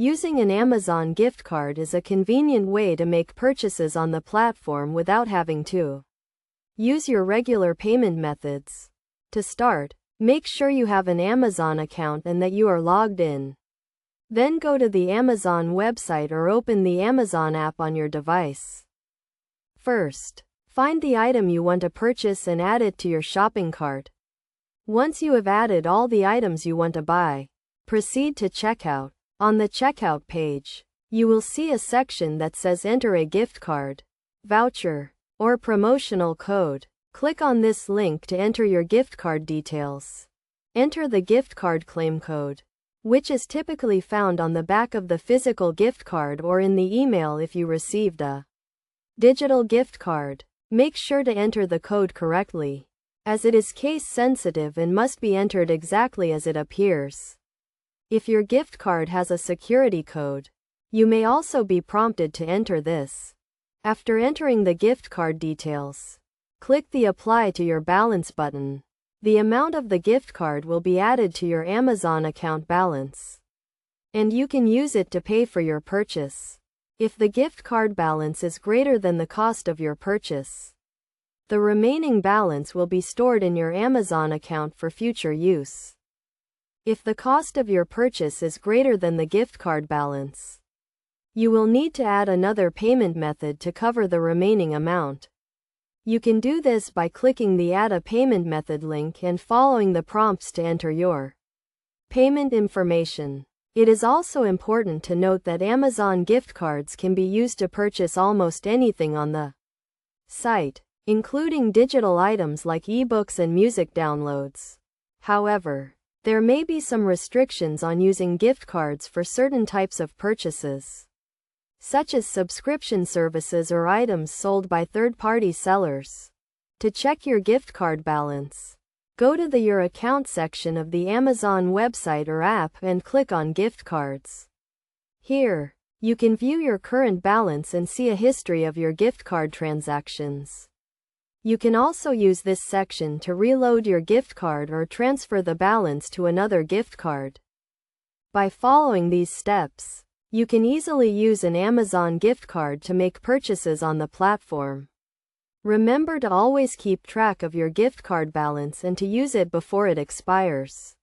Using an Amazon gift card is a convenient way to make purchases on the platform without having to use your regular payment methods. To start, make sure you have an Amazon account and that you are logged in. Then go to the Amazon website or open the Amazon app on your device. First, find the item you want to purchase and add it to your shopping cart. Once you have added all the items you want to buy, proceed to checkout. On the checkout page, you will see a section that says Enter a gift card, voucher, or promotional code. Click on this link to enter your gift card details. Enter the gift card claim code, which is typically found on the back of the physical gift card or in the email if you received a digital gift card. Make sure to enter the code correctly, as it is case sensitive and must be entered exactly as it appears. If your gift card has a security code, you may also be prompted to enter this. After entering the gift card details, click the Apply to Your Balance button. The amount of the gift card will be added to your Amazon account balance, and you can use it to pay for your purchase. If the gift card balance is greater than the cost of your purchase, the remaining balance will be stored in your Amazon account for future use. If the cost of your purchase is greater than the gift card balance, you will need to add another payment method to cover the remaining amount. You can do this by clicking the Add a Payment Method link and following the prompts to enter your payment information. It is also important to note that Amazon gift cards can be used to purchase almost anything on the site, including digital items like ebooks and music downloads. However, there may be some restrictions on using gift cards for certain types of purchases, such as subscription services or items sold by third-party sellers. To check your gift card balance, go to the Your Account section of the Amazon website or app and click on Gift Cards. Here, you can view your current balance and see a history of your gift card transactions. You can also use this section to reload your gift card or transfer the balance to another gift card. By following these steps, you can easily use an Amazon gift card to make purchases on the platform. Remember to always keep track of your gift card balance and to use it before it expires.